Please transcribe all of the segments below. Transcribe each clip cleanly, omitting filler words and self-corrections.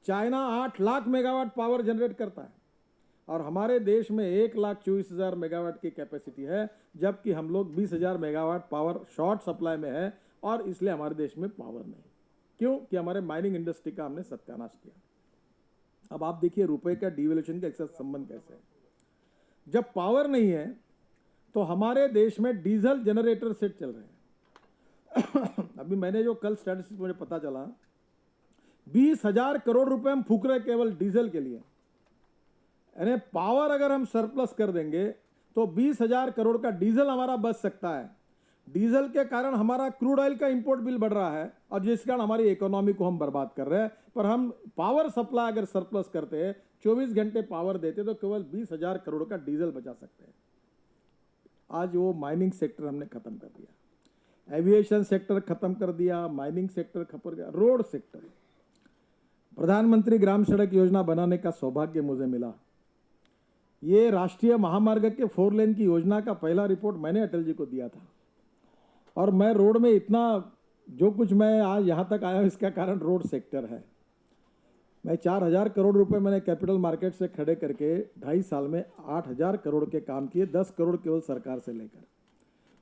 China 8 lakh megawatt power generate करता है और हमारे देश में 1,24,000 मेगावाट की कैपेसिटी है, जबकि हम लोग 20,000 मेगावाट पावर शॉर्ट सप्लाई में है और इसलिए हमारे देश में पावर नहीं। क्यों? कि हमारे माइनिंग इंडस्ट्री का हमने सत्यानाश किया। अब आप देखिए रुपए का डिवैल्यूएशन का एक साथ संबंध कैसे है। जब पावर नहीं है तो हमारे देश में डीजल जनरेटर सेट चल रहे हैं। अभी मैंने जो कल स्टैटिस्टिक्स मुझे पता चला, 20,000 करोड़ रुपए हम फूक रहे केवल डीजल के लिए। यानी पावर अगर हम सरप्लस कर देंगे तो 20,000 करोड़ का डीजल हमारा बच सकता है। डीजल के कारण हमारा क्रूड ऑयल का इंपोर्ट बिल बढ़ रहा है और जिस कारण हमारी इकोनॉमी को हम बर्बाद कर रहे हैं। पर हम पावर सप्लाई अगर सरप्लस करते, 24 घंटे पावर देते तो केवल 20,000 करोड़ का डीजल बचा सकते हैं। आज वो माइनिंग सेक्टर हमने खत्म कर दिया, एविएशन सेक्टर खत्म कर दिया, माइनिंग सेक्टर खत्म कर दिया, रोड सेक्टर। प्रधानमंत्री ग्राम सड़क योजना बनाने का सौभाग्य मुझे मिला। ये राष्ट्रीय महामार्ग के 4 लेन की योजना का पहला रिपोर्ट मैंने अटल जी को दिया था और मैं रोड में इतना जो कुछ मैं आज यहाँ तक आया हूँ इसका कारण रोड सेक्टर है। मैं 4,000 करोड़ रुपए मैंने कैपिटल मार्केट से खड़े करके 2.5 साल में 8,000 करोड़ के काम किए, 10 करोड़ केवल सरकार से लेकर।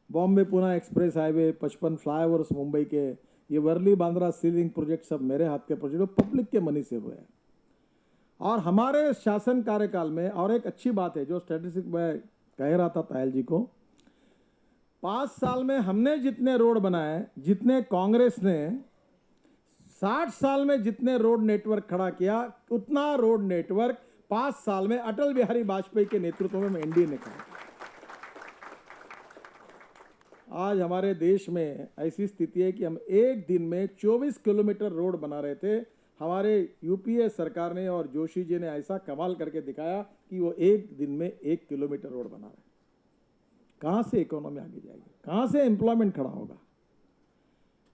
Bombay Pune express highway, 55 flyovers Mumbai के, ये वर्ली बांद्रा सीलिंग प्रोजेक्ट सब मेरे हाथ के प्रोजेक्ट पब्लिक के मनी से हुए हैं। और हमारे शासन कार्यकाल में और एक अच्छी बात है जो स्टैटिस्टिक में कह रहा था तायल जी को, 5 साल में हमने जितने रोड बनाए, जितने कांग्रेस ने 60 साल में जितने रोड नेटवर्क खड़ा किया, उतना रोड नेटवर्क 5 साल में अटल बिहारी वाजपेयी के नेतृत्व में एनडीए ने खड़ा किया। आज हमारे देश में ऐसी स्थिति है कि हम एक दिन में 24 किलोमीटर रोड बना रहे थे। हमारे यूपीए सरकार ने और जोशी जी ने ऐसा कमाल करके दिखाया कि वो एक दिन में 1 किलोमीटर रोड बना रहे। कहां से इकोनॉमी आगे जाएगी? कहां से एम्प्लॉयमेंट खड़ा होगा?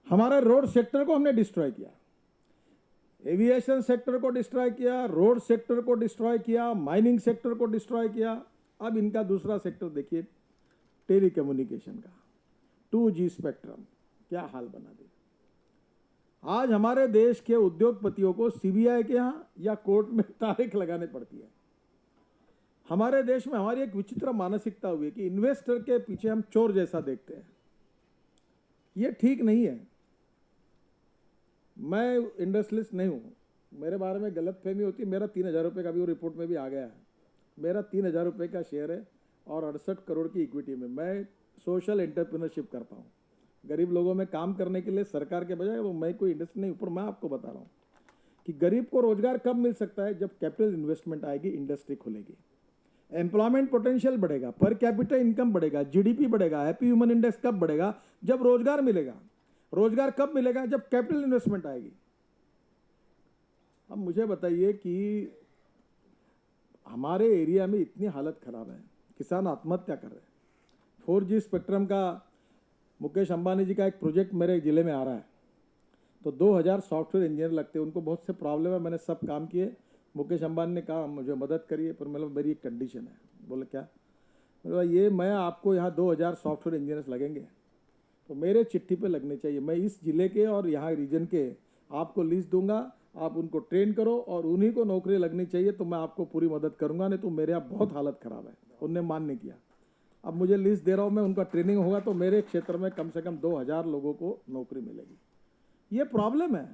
हमारे रोड सेक्टर को हमने डिस्ट्रॉय किया, एविएशन सेक्टर को डिस्ट्रॉय किया, रोड सेक्टर को डिस्ट्रॉय किया, माइनिंग सेक्टर को डिस्ट्रॉय किया। अब इनका दूसरा सेक्टर देखिए, टेलीकम्युनिकेशन का 2G स्पेक्ट्रम क्या हाल बना दिया। आज हमारे देश के उद्योगपतियों को सीबीआई के यहां या कोर्ट में तारीख लगानी पड़ती है। हमारे देश में हमारी एक विचित्र मानसिकता हुई है कि इन्वेस्टर के पीछे हम चोर जैसा देखते हैं। यह ठीक नहीं है। मैं इंडस्ट्रियलिस्ट नहीं हूं, मेरे बारे में गलतफहमी होती है। मेरा 3,000 रुपये का भी वो रिपोर्ट में भी आ गया है। मेरा 3,000 रुपये का शेयर है और 68 करोड़ की इक्विटी में मैं सोशल एंटरप्रेन्योरशिप करता हूँ। गरीब लोगों में काम करने के लिए सरकार के बजाय, वो मैं कोई इंडस्ट्री नहीं, ऊपर मैं आपको बता रहा हूँ कि गरीब को रोजगार कब मिल सकता है? जब कैपिटल इन्वेस्टमेंट आएगी, इंडस्ट्री खुलेगी, एम्प्लॉयमेंट पोटेंशियल बढ़ेगा, पर कैपिटल इनकम बढ़ेगा, जीडीपी बढ़ेगा, हैप्पी ह्यूमन इंडेक्स कब बढ़ेगा? जब रोजगार मिलेगा। रोजगार कब मिलेगा? जब कैपिटल इन्वेस्टमेंट आएगी। अब मुझे बताइए कि हमारे एरिया में इतनी हालत खराब है, किसान आत्महत्या कर रहे हैं। 4G स्पेक्ट्रम का मुकेश अंबानी जी का एक प्रोजेक्ट मेरे जिले में आ रहा है, तो 2,000 सॉफ्टवेयर इंजीनियर लगते हैं। उनको बहुत से प्रॉब्लम है, मैंने सब काम किए। मुकेश अंबानी ने कहा मुझे मदद करिए, पर मतलब मेरी एक कंडीशन है। बोले क्या? बोला ये मैं आपको यहाँ 2,000 सॉफ्टवेयर इंजीनियर्स लगेंगे तो मेरे चिट्ठी पे लगने चाहिए। मैं इस जिले के और यहाँ रीजन के आपको लिस्ट दूंगा, आप उनको ट्रेन करो और उन्हीं को नौकरी लगनी चाहिए, तो मैं आपको पूरी मदद करूंगा। नहीं तो मेरे यहाँ बहुत हालत ख़राब है। उनने मान नहीं किया। अब मुझे लिस्ट दे रहा हूँ मैं, उनका ट्रेनिंग होगा तो मेरे क्षेत्र में कम से कम 2,000 लोगों को नौकरी मिलेगी। ये प्रॉब्लम है।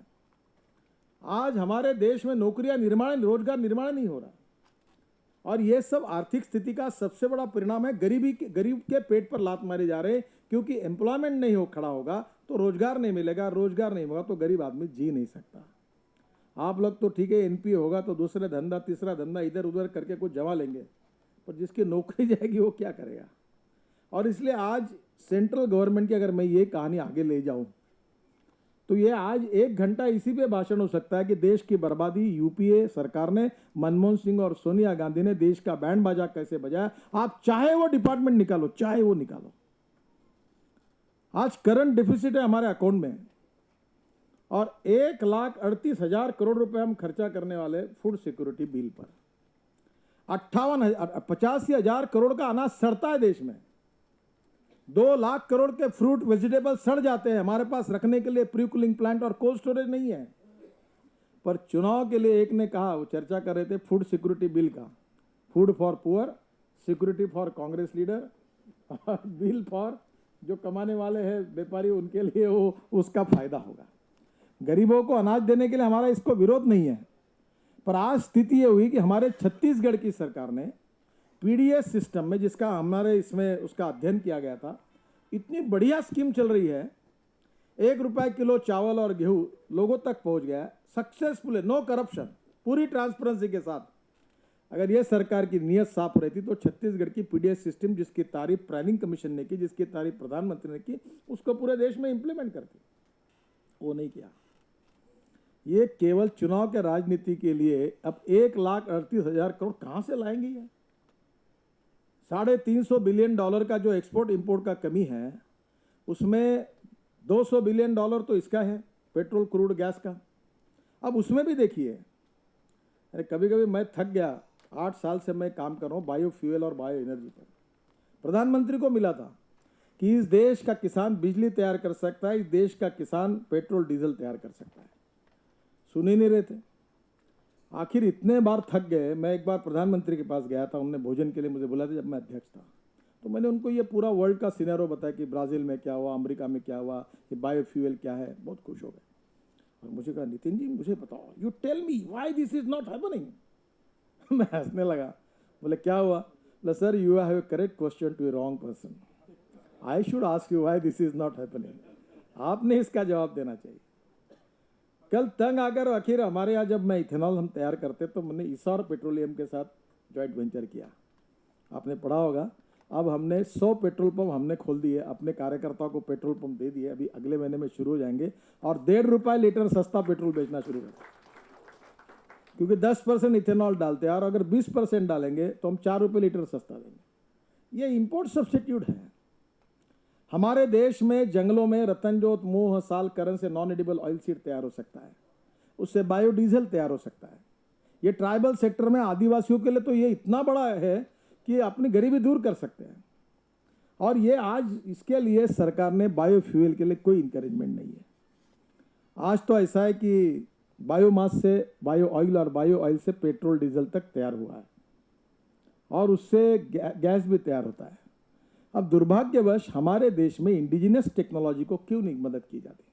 आज हमारे देश में नौकरियां निर्माण, रोजगार निर्माण नहीं हो रहा और ये सब आर्थिक स्थिति का सबसे बड़ा परिणाम है। गरीब के पेट पर लात मारे जा रहे हैं, क्योंकि एम्प्लॉयमेंट नहीं हो खड़ा होगा तो रोजगार नहीं मिलेगा, रोजगार नहीं होगा तो गरीब आदमी जी नहीं सकता। आप लोग तो ठीक है, एनपीए होगा तो दूसरे धंधा, तीसरा धंधा इधर उधर करके कुछ जमा लेंगे, पर जिसकी नौकरी जाएगी वो क्या करेगा? और इसलिए आज सेंट्रल गवर्नमेंट की अगर मैं ये कहानी आगे ले जाऊं तो ये आज 1 घंटा इसी पे भाषण हो सकता है कि देश की बर्बादी यूपीए सरकार ने, मनमोहन सिंह और सोनिया गांधी ने देश का बैंड बाजा कैसे बजाया। आप चाहे वो डिपार्टमेंट निकालो, चाहे वो निकालो। आज करंट डिफिसिट है हमारे अकाउंट में और 1,38,000 करोड़ रुपए हम खर्चा करने वाले फूड सिक्योरिटी बिल पर। 85,000 करोड़ का अनाज सड़ता है देश में। 2 लाख करोड़ के फ्रूट वेजिटेबल सड़ जाते हैं। हमारे पास रखने के लिए प्री कूलिंग प्लांट और कोल्ड स्टोरेज नहीं है। पर चुनाव के लिए एक ने कहा, वो चर्चा कर रहे थे फूड सिक्योरिटी बिल का, food for poor, security for Congress leader, और बिल फॉर जो कमाने वाले हैं व्यापारी, उनके लिए वो उसका फायदा होगा। गरीबों को अनाज देने के लिए हमारा इसको विरोध नहीं है, पर आज स्थिति ये हुई कि हमारे छत्तीसगढ़ की सरकार ने पीडीएस सिस्टम में, जिसका हमारे इसमें उसका अध्ययन किया गया था, इतनी बढ़िया स्कीम चल रही है, 1 रुपये किलो चावल और गेहूं लोगों तक पहुंच गया, सक्सेसफुल, नो करप्शन, पूरी ट्रांसपेरेंसी के साथ। अगर ये सरकार की नीयत साफ रहती तो छत्तीसगढ़ की पीडीएस सिस्टम, जिसकी तारीफ प्लानिंग कमीशन ने की, जिसकी तारीफ प्रधानमंत्री ने की, उसको पूरे देश में इंप्लीमेंट करती। वो नहीं किया। ये केवल चुनाव के राजनीति के लिए अब 1,38,000 करोड़ कहां से लाएंगे? ये $350 बिलियन का जो एक्सपोर्ट इंपोर्ट का कमी है, उसमें $200 बिलियन तो इसका है, पेट्रोल क्रूड गैस का। अब उसमें भी देखिए, अरे कभी कभी मैं थक गया, 8 साल से मैं काम कर रहा हूँ बायोफ्यूल और बायो एनर्जी पर। प्रधानमंत्री को मिला था कि इस देश का किसान बिजली तैयार कर सकता है, इस देश का किसान पेट्रोल डीजल तैयार कर सकता है, सुन ही नहीं रहे थे। आखिर इतने बार थक गए। मैं एक बार प्रधानमंत्री के पास गया था, उन्होंने भोजन के लिए मुझे बुलाया था जब मैं अध्यक्ष था, तो मैंने उनको ये पूरा वर्ल्ड का सिनेरियो बताया कि ब्राज़ील में क्या हुआ, अमेरिका में क्या हुआ, कि बायोफ्यूल क्या है। बहुत खुश हो गए और मुझे कहा, नितिन जी मुझे बताओ, you tell me why this is not happening. मैं हंसने लगा। बोले क्या हुआ? बोले sir, you have a correct question to a wrong person, I should ask you why this is not happening. आपने इसका जवाब देना चाहिए। कल तंग आकर आखिर हमारे यहाँ जब मैं इथेनॉल हम तैयार करते तो मैंने ईसार पेट्रोलियम के साथ जॉइंट वेंचर किया, आपने पढ़ा होगा। अब हमने 100 पेट्रोल पंप हमने खोल दिए, अपने कार्यकर्ताओं को पेट्रोल पंप दे दिए, अभी अगले महीने में शुरू हो जाएंगे, और ₹1.5 लीटर सस्ता पेट्रोल बेचना शुरू करें, क्योंकि 10% इथेनॉल डालते हैं और अगर 20% डालेंगे तो हम ₹4 लीटर सस्ता देंगे। ये इंपोर्ट सब्स्टिट्यूट है। हमारे देश में जंगलों में रतनजोत, मूंग, साल, करन से नॉन एडिबल ऑयल सीड तैयार हो सकता है, उससे बायोडीजल तैयार हो सकता है। ये ट्राइबल सेक्टर में आदिवासियों के लिए तो ये इतना बड़ा है कि अपनी गरीबी दूर कर सकते हैं। और ये आज इसके लिए सरकार ने बायोफ्यूल के लिए कोई इंकरेजमेंट नहीं है। आज तो ऐसा है कि बायोमास से बायो ऑयल और बायो ऑयल से पेट्रोल डीजल तक तैयार हुआ है, और उससे गैस भी तैयार होता है। अब दुर्भाग्यवश हमारे देश में इंडिजिनस टेक्नोलॉजी को क्यों नहीं मदद की जाती?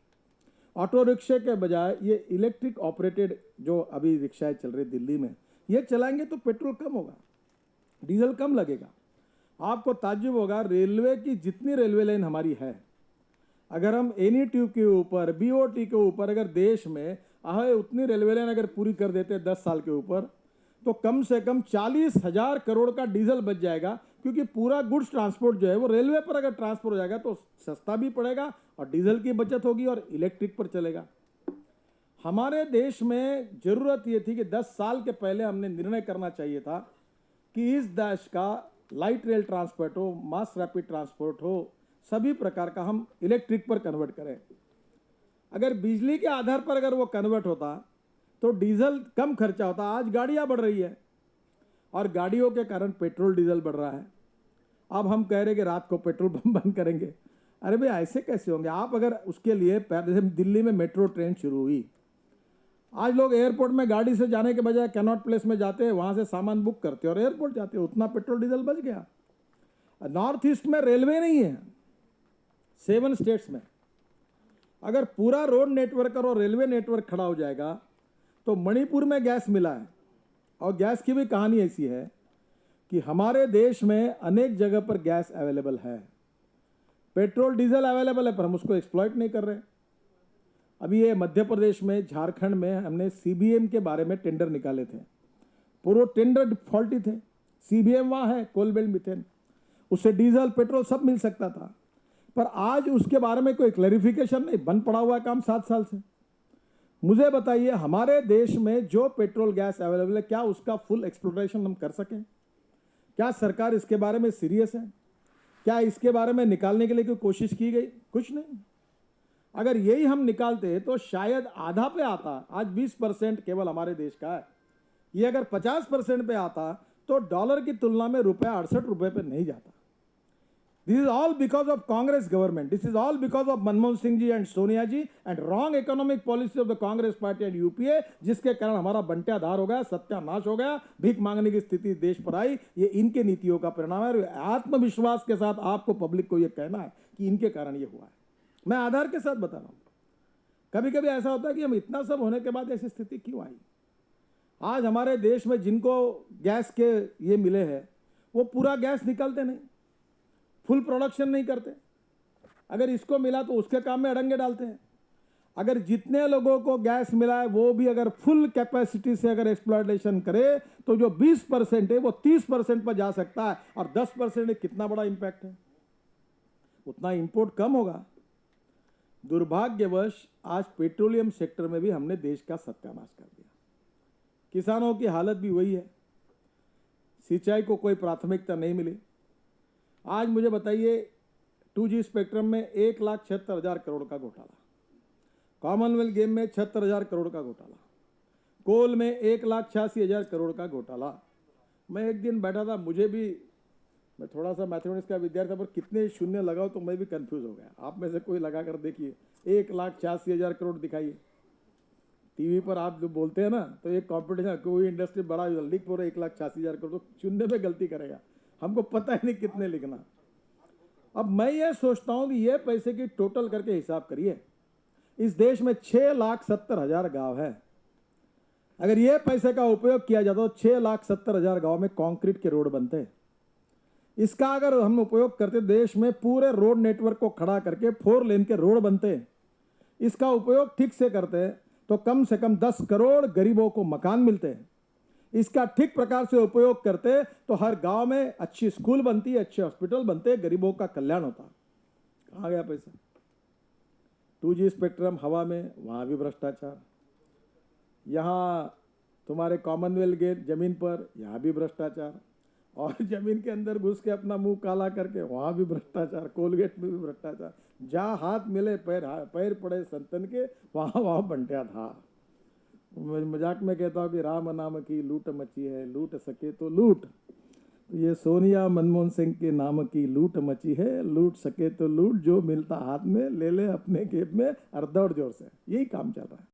ऑटो रिक्शे के बजाय ये इलेक्ट्रिक ऑपरेटेड जो अभी रिक्शाएं चल रही दिल्ली में, ये चलाएंगे तो पेट्रोल कम होगा, डीजल कम लगेगा। आपको ताज्जुब होगा, रेलवे की जितनी रेलवे लाइन हमारी है, अगर हम एनी ट्यूब के ऊपर, बीओटी के ऊपर अगर देश में उतनी रेलवे लाइन अगर पूरी कर देते 10 साल के ऊपर, तो कम से कम 40,000 करोड़ का डीजल बच जाएगा, क्योंकि पूरा गुड्स ट्रांसपोर्ट जो है वो रेलवे पर अगर ट्रांसपोर्ट हो जाएगा तो सस्ता भी पड़ेगा और डीजल की बचत होगी और इलेक्ट्रिक पर चलेगा। हमारे देश में जरूरत ये थी कि 10 साल के पहले हमने निर्णय करना चाहिए था कि इस देश का लाइट रेल ट्रांसपोर्ट हो, मास रैपिड ट्रांसपोर्ट हो, सभी प्रकार का हम इलेक्ट्रिक पर कन्वर्ट करें। अगर बिजली के आधार पर अगर वो कन्वर्ट होता तो डीजल कम खर्चा होता। आज गाड़ियां बढ़ रही है और गाड़ियों के कारण पेट्रोल डीजल बढ़ रहा है। अब हम कह रहे कि रात को पेट्रोल पंप बंद करेंगे। अरे भाई ऐसे कैसे होंगे? आप अगर उसके लिए जैसे दिल्ली में मेट्रो ट्रेन शुरू हुई, आज लोग एयरपोर्ट में गाड़ी से जाने के बजाय कैनॉट प्लेस में जाते हैं, वहां से सामान बुक करते हैं और एयरपोर्ट जाते हैं, उतना पेट्रोल डीजल बच गया। नॉर्थ ईस्ट में रेलवे नहीं है, 7 स्टेट्स में। अगर पूरा रोड नेटवर्क और रेलवे नेटवर्क खड़ा हो जाएगा तो मणिपुर में गैस मिला है। और गैस की भी कहानी ऐसी है कि हमारे देश में अनेक जगह पर गैस अवेलेबल है, पेट्रोल डीजल अवेलेबल है, पर हम उसको एक्सप्लॉइट नहीं कर रहे। अभी ये मध्य प्रदेश में, झारखंड में हमने सीबीएम के बारे में टेंडर निकाले थे, पूरे टेंडर फॉल्टी थे। सीबीएम वहाँ है, कोल बेल्ट मीथेन, उससे डीजल पेट्रोल सब मिल सकता था, पर आज उसके बारे में कोई क्लैरिफिकेशन नहीं, बंद पड़ा हुआ है काम 7 साल से। मुझे बताइए, हमारे देश में जो पेट्रोल गैस अवेलेबल है, क्या उसका फुल एक्सप्लोरेशन हम कर सकें? क्या सरकार इसके बारे में सीरियस है? क्या इसके बारे में निकालने के लिए कोई कोशिश की गई? कुछ नहीं। अगर यही हम निकालते तो शायद आधा पे आता। आज 20% केवल हमारे देश का है। ये अगर 50% पे आता तो डॉलर की तुलना में ₹68 पे नहीं जाता। This is all because of Congress government. This is all because of Manmohan Singh ji and Sonia ji and wrong economic policy of the Congress party and UPA, जिसके कारण हमारा बंट्याधार हो गया, सत्यानाश हो गया, भीख मांगने की स्थिति देश पर आई। ये इनके नीतियों का परिणाम है। आत्मविश्वास के साथ आपको पब्लिक को ये कहना है कि इनके कारण ये हुआ है। मैं आधार के साथ बता रहा हूँ। कभी कभी ऐसा होता है कि हम इतना सब होने के बाद ऐसी स्थिति क्यों आई। आज हमारे देश में जिनको गैस के ये मिले हैं वो पूरा गैस निकालते नहीं, फुल प्रोडक्शन नहीं करते। अगर इसको मिला तो उसके काम में अड़ंगे डालते हैं। अगर जितने लोगों को गैस मिला है वो भी अगर फुल कैपेसिटी से अगर एक्सप्लॉयटेशन करे तो जो 20% है वो 30% पर जा सकता है, और 10% कितना बड़ा इंपैक्ट है। उतना इंपोर्ट कम होगा। दुर्भाग्यवश आज पेट्रोलियम सेक्टर में भी हमने देश का सत्यानाश कर दिया। किसानों की हालत भी वही है। सिंचाई को कोई प्राथमिकता नहीं मिली। आज मुझे बताइए 2G स्पेक्ट्रम में 1,76,000 करोड़ का घोटाला, कॉमनवेल्थ गेम में 76,000 करोड़ का घोटाला, कोल में 1,86,000 करोड़ का घोटाला। मैं एक दिन बैठा था, मैं थोड़ा सा मैथमेटिक्स का विद्यार्थी पर कितने शून्य लगाओ तो मैं भी कंफ्यूज हो गया। आप में से कोई लगा कर देखिए, 1,86,000 करोड़ दिखाइए। टीवी पर आप जो बोलते हैं ना तो एक कॉम्पिटिशन, कोई इंडस्ट्री बड़ा लिख पूरा 1,86,000 करोड़, तो शून्य में गलती करेगा, हमको पता ही नहीं कितने लिखना। अब मैं ये सोचता हूँ कि ये पैसे की टोटल करके हिसाब करिए। इस देश में 6,70,000 गांव है। अगर ये पैसे का उपयोग किया जाता तो 6,70,000 गांव में कंक्रीट के रोड बनते। इसका अगर हम उपयोग करते देश में पूरे रोड नेटवर्क को खड़ा करके 4 लेन के रोड बनते। इसका उपयोग ठीक से करते तो कम से कम 10 करोड़ गरीबों को मकान मिलते हैं। इसका ठीक प्रकार से उपयोग करते तो हर गांव में अच्छी स्कूल बनती, अच्छे हॉस्पिटल बनते, गरीबों का कल्याण होता। कहाँ गया पैसा? 2G स्पेक्ट्रम हवा में, वहाँ भी भ्रष्टाचार। यहाँ तुम्हारे कॉमनवेल्थ गेट जमीन पर, यहाँ भी भ्रष्टाचार। और जमीन के अंदर घुस के अपना मुंह काला करके वहाँ भी भ्रष्टाचार। कोलगेट में भी भ्रष्टाचार। जहाँ हाथ मिले पैर पड़े संतन के, वहाँ बंट्याधार। मैं मजाक में कहता हूँ कि राम नाम की लूट मची है, लूट सके तो लूट। तो ये सोनिया मनमोहन सिंह के नाम की लूट मची है, लूट सके तो लूट। जो मिलता हाथ में ले ले अपने जेब में और दौड़ जोर से। यही काम चल रहा है।